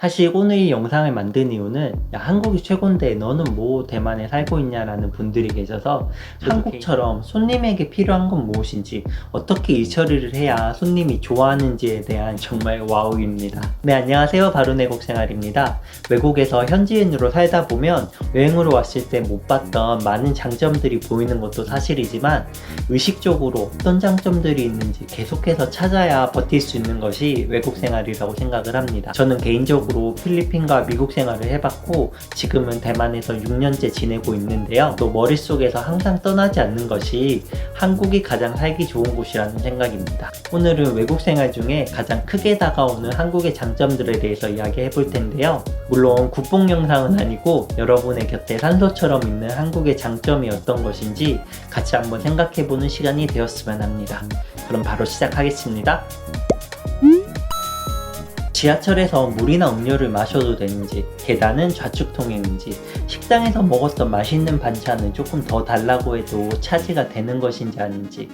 사실 오늘 이 영상을 만든 이유는 야, 한국이 최고인데 너는 뭐 대만에 살고 있냐라는 분들이 계셔서 한국처럼 손님에게 필요한 건 무엇인지 어떻게 일 처리를 해야 손님이 좋아하는지에 대한 정말 와우입니다. 네, 안녕하세요. 바로내곡생활입니다. 외국에서 현지인으로 살다 보면 여행으로 왔을 때 못 봤던 많은 장점들이 보이는 것도 사실이지만 의식적으로 어떤 장점들이 있는지 계속해서 찾아야 버틸 수 있는 것이 외국 생활이라고 생각을 합니다. 저는 개인적으로 필리핀과 미국 생활을 해봤고 지금은 대만에서 6년째 지내고 있는데요. 또 머릿속에서 항상 떠나지 않는 것이 한국이 가장 살기 좋은 곳이라는 생각입니다. 오늘은 외국 생활 중에 가장 크게 다가오는 한국의 장점들에 대해서 이야기해 볼 텐데요. 물론 국뽕 영상은 아니고 여러분의 곁에 산소처럼 있는 한국의 장점이 어떤 것인지 같이 한번 생각해보는 시간이 되었으면 합니다. 그럼 바로 시작하겠습니다. 지하철에서 물이나 음료를 마셔도 되는지, 계단은 좌측 통행인지, 식당에서 먹었던 맛있는 반찬은 조금 더 달라고 해도 차지가 되는 것인지 아닌지,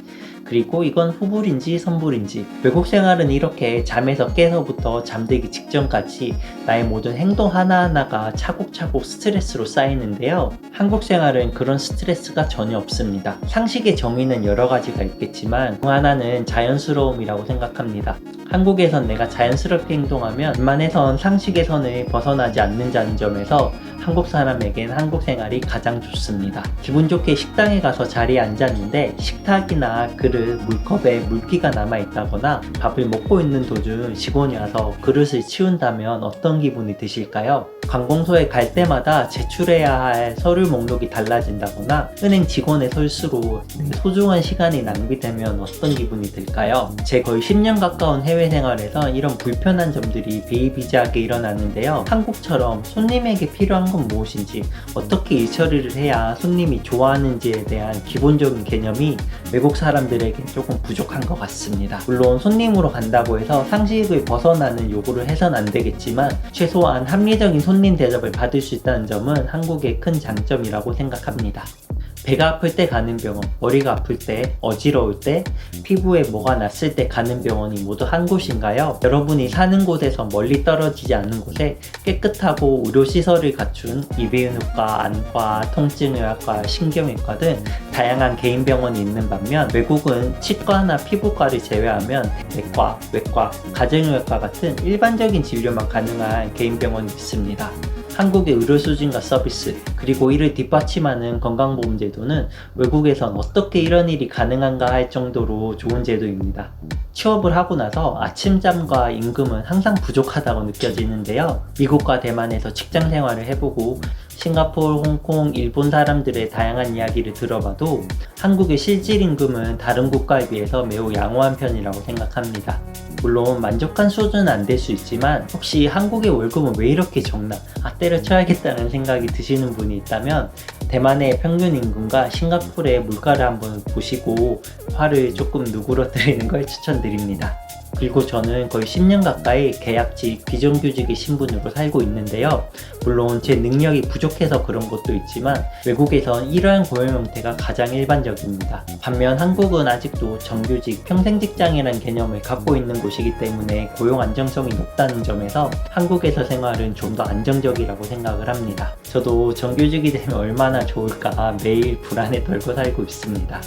그리고 이건 후불인지 선불인지, 외국 생활은 이렇게 잠에서 깨서부터 잠들기 직전까지 나의 모든 행동 하나하나가 차곡차곡 스트레스로 쌓이는데요. 한국 생활은 그런 스트레스가 전혀 없습니다. 상식의 정의는 여러 가지가 있겠지만 그 하나는 자연스러움이라고 생각합니다. 한국에선 내가 자연스럽게 행동하면 웬만해선 상식의 선을 벗어나지 않는다는 점에서 한국 사람에겐 한국 생활이 가장 좋습니다. 기분 좋게 식당에 가서 자리에 앉았는데 식탁이나 그릇, 물컵에 물기가 남아있다거나 밥을 먹고 있는 도중 직원이 와서 그릇을 치운다면 어떤 기분이 드실까요? 관공서에 갈 때마다 제출해야 할 서류 목록이 달라진다거나 은행 직원의 설수로 소중한 시간이 낭비되면 어떤 기분이 들까요? 제 거의 10년 가까운 해외 생활에서 이런 불편한 점들이 비일비재하게 일어나는데요. 한국처럼 손님에게 필요한 건 무엇인지, 어떻게 일 처리를 해야 손님이 좋아하는지에 대한 기본적인 개념이 외국 사람들에게 조금 부족한 것 같습니다. 물론 손님으로 간다고 해서 상식을 벗어나는 요구를 해선 안 되겠지만 최소한 합리적인 손님 대접을 받을 수 있다는 점은 한국의 큰 장점이라고 생각합니다. 배가 아플 때 가는 병원, 머리가 아플 때, 어지러울 때, 피부에 뭐가 났을 때 가는 병원이 모두 한 곳인가요? 여러분이 사는 곳에서 멀리 떨어지지 않은 곳에 깨끗하고 의료시설을 갖춘 이비인후과, 안과, 통증의학과, 신경외과 등 다양한 개인 병원이 있는 반면 외국은 치과나 피부과를 제외하면 내과, 외과, 가정의학과 같은 일반적인 진료만 가능한 개인 병원이 있습니다. 한국의 의료 수준과 서비스, 그리고 이를 뒷받침하는 건강보험 제도는 외국에선 어떻게 이런 일이 가능한가 할 정도로 좋은 제도입니다. 취업을 하고 나서 아침잠과 임금은 항상 부족하다고 느껴지는데요. 미국과 대만에서 직장 생활을 해보고 싱가포르, 홍콩, 일본 사람들의 다양한 이야기를 들어봐도 한국의 실질 임금은 다른 국가에 비해서 매우 양호한 편이라고 생각합니다. 물론 만족한 수준은 안 될 수 있지만 혹시 한국의 월급은 왜 이렇게 적나? 때려쳐야겠다는 생각이 드시는 분이 있다면 대만의 평균 임금과 싱가포르의 물가를 한번 보시고 화를 조금 누그러뜨리는 걸 추천드립니다. 그리고 저는 거의 10년 가까이 계약직, 비정규직의 신분으로 살고 있는데요. 물론 제 능력이 부족해서 그런 것도 있지만 외국에선 이러한 고용 형태가 가장 일반적입니다. 반면 한국은 아직도 정규직, 평생직장이라는 개념을 갖고 있는 곳이기 때문에 고용 안정성이 높다는 점에서 한국에서 생활은 좀 더 안정적이라고 생각을 합니다. 저도 정규직이 되면 얼마나 좋을까 매일 불안에 떨고 살고 있습니다.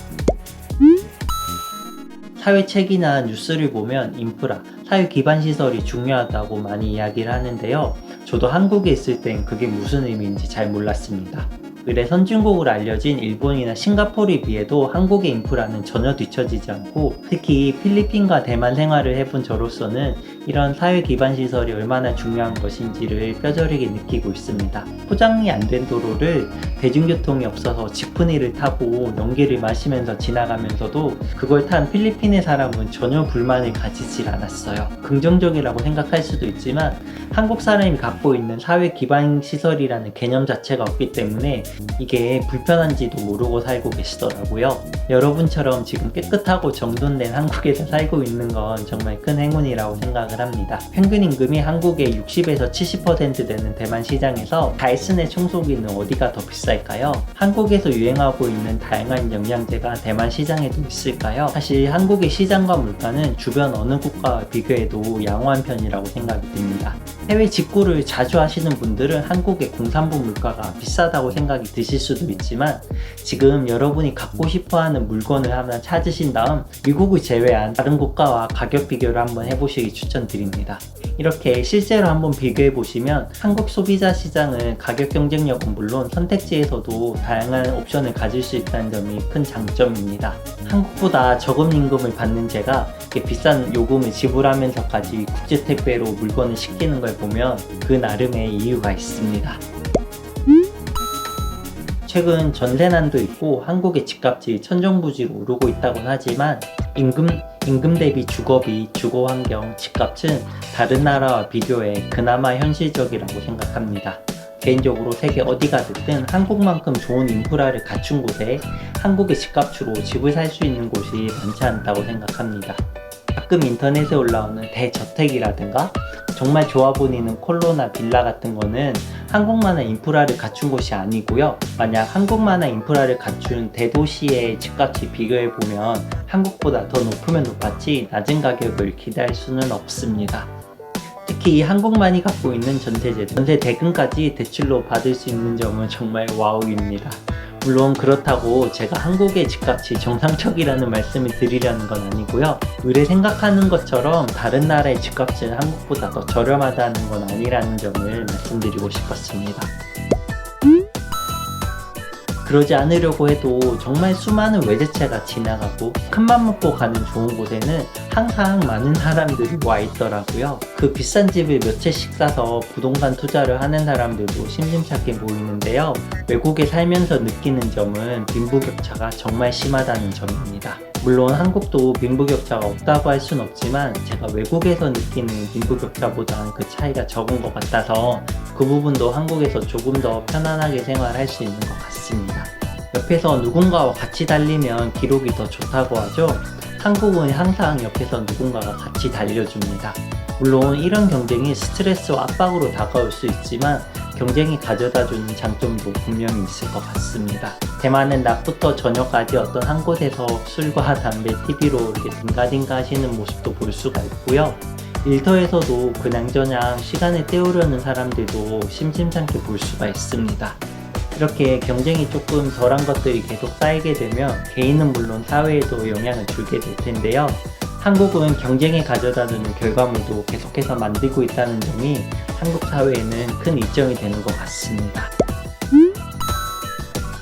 사회책이나 뉴스를 보면 인프라, 사회 기반 시설이 중요하다고 많이 이야기를 하는데요. 저도 한국에 있을 땐 그게 무슨 의미인지 잘 몰랐습니다. 의뢰 선진국으로 알려진 일본이나 싱가포르에 비해도 한국의 인프라는 전혀 뒤처지지 않고 특히 필리핀과 대만 생활을 해본 저로서는 이런 사회 기반 시설이 얼마나 중요한 것인지를 뼈저리게 느끼고 있습니다. 포장이 안 된 도로를 대중교통이 없어서 지프니를 타고 연기를 마시면서 지나가면서도 그걸 탄 필리핀의 사람은 전혀 불만을 가지질 않았어요. 긍정적이라고 생각할 수도 있지만 한국 사람이 갖고 있는 사회 기반 시설이라는 개념 자체가 없기 때문에 이게 불편한지도 모르고 살고 계시더라고요. 여러분처럼 지금 깨끗하고 정돈된 한국에서 살고 있는 건 정말 큰 행운이라고 생각을 합니다. 평균 임금이 한국의 60에서 70% 되는 대만 시장에서 다이슨의 청소기는 어디가 더 비쌀까요? 한국에서 유행하고 있는 다양한 영양제가 대만 시장에도 있을까요? 사실 한국의 시장과 물가는 주변 어느 국가와 비교해도 양호한 편이라고 생각이 듭니다. 해외 직구를 자주 하시는 분들은 한국의 공산품 물가가 비싸다고 생각이 드실 수도 있지만 지금 여러분이 갖고 싶어하는 물건을 하나 찾으신 다음 미국을 제외한 다른 국가와 가격 비교를 한번 해보시기 추천드립니다. 이렇게 실제로 한번 비교해 보시면 한국 소비자 시장은 가격 경쟁력은 물론 선택지에서도 다양한 옵션을 가질 수 있다는 점이 큰 장점입니다. 한국보다 적은 임금을 받는 제가 이렇게 비싼 요금을 지불하면서까지 국제 택배로 물건을 시키는 걸 보면 그 나름의 이유가 있습니다. 최근 전세난도 있고 한국의 집값이 천정부지로 오르고 있다곤 하지만 임금 대비 주거비, 주거환경, 집값은 다른 나라와 비교해 그나마 현실적이라고 생각합니다. 개인적으로 세계 어디 가든 한국만큼 좋은 인프라를 갖춘 곳에 한국의 집값으로 집을 살 수 있는 곳이 많지 않다고 생각합니다. 가끔 인터넷에 올라오는 대저택이라든가 정말 좋아 보이는 콜로나 빌라 같은 거는 한국만한 인프라를 갖춘 곳이 아니고요. 만약 한국만한 인프라를 갖춘 대도시의 집값이 비교해보면 한국보다 더 높으면 높았지 낮은 가격을 기대할 수는 없습니다. 특히 한국만이 갖고 있는 전세 대금까지 대출로 받을 수 있는 점은 정말 와우입니다. 물론 그렇다고 제가 한국의 집값이 정상적이라는 말씀을 드리려는 건 아니고요. 의뢰 생각하는 것처럼 다른 나라의 집값은 한국보다 더 저렴하다는 건 아니라는 점을 말씀드리고 싶었습니다. 그러지 않으려고 해도 정말 수많은 외제차가 지나가고 큰맘 먹고 가는 좋은 곳에는 항상 많은 사람들이 와 있더라고요. 그 비싼 집을 몇 채씩 사서 부동산 투자를 하는 사람들도 심심찮게 모이는데요. 외국에 살면서 느끼는 점은 빈부격차가 정말 심하다는 점입니다. 물론 한국도 빈부격차가 없다고 할 순 없지만 제가 외국에서 느끼는 빈부격차보다는 그 차이가 적은 것 같아서 그 부분도 한국에서 조금 더 편안하게 생활할 수 있는 것 같습니다. 옆에서 누군가와 같이 달리면 기록이 더 좋다고 하죠. 한국은 항상 옆에서 누군가가 같이 달려줍니다. 물론 이런 경쟁이 스트레스와 압박으로 다가올 수 있지만 경쟁이 가져다주는 장점도 분명히 있을 것 같습니다. 대만은 낮부터 저녁까지 어떤 한 곳에서 술과 담배, TV로 이렇게 딩가딩가 하시는 모습도 볼 수가 있고요. 일터에서도 그냥저냥 시간을 때우려는 사람들도 심심찮게 볼 수가 있습니다. 이렇게 경쟁이 조금 덜한 것들이 계속 쌓이게 되면 개인은 물론 사회에도 영향을 주게 될 텐데요. 한국은 경쟁이 가져다주는 결과물도 계속해서 만들고 있다는 점이 한국 사회에는 큰 이점이 되는 것 같습니다.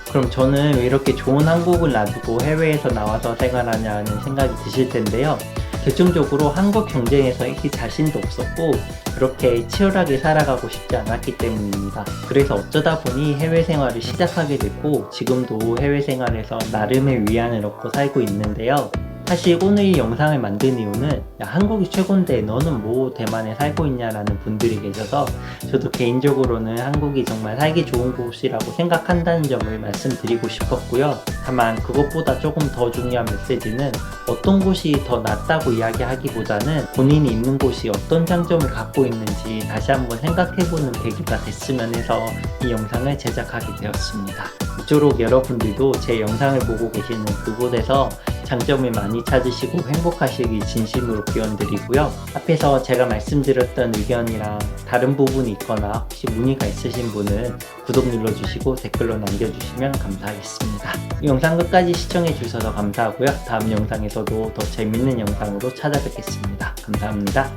그럼 저는 왜 이렇게 좋은 한국을 놔두고 해외에서 나와서 생활하냐는 생각이 드실 텐데요. 결정적으로 한국 경쟁에서 이렇게 자신도 없었고 그렇게 치열하게 살아가고 싶지 않았기 때문입니다. 그래서 어쩌다 보니 해외 생활을 시작하게 됐고 지금도 해외 생활에서 나름의 위안을 얻고 살고 있는데요. 사실 오늘 이 영상을 만든 이유는 야, 한국이 최고인데 너는 뭐 대만에 살고 있냐라는 분들이 계셔서 저도 개인적으로는 한국이 정말 살기 좋은 곳이라고 생각한다는 점을 말씀드리고 싶었고요. 다만 그것보다 조금 더 중요한 메시지는 어떤 곳이 더 낫다고 이야기하기보다는 본인이 있는 곳이 어떤 장점을 갖고 있는지 다시 한번 생각해보는 계기가 됐으면 해서 이 영상을 제작하게 되었습니다. 이쪼록 여러분들도 제 영상을 보고 계시는 그곳에서 장점을 많이 찾으시고 행복하시길 진심으로 기원드리고요. 앞에서 제가 말씀드렸던 의견이랑 다른 부분이 있거나 혹시 문의가 있으신 분은 구독 눌러주시고 댓글로 남겨주시면 감사하겠습니다. 이 영상 끝까지 시청해 주셔서 감사하고요. 다음 영상에서도 더 재밌는 영상으로 찾아뵙겠습니다. 감사합니다.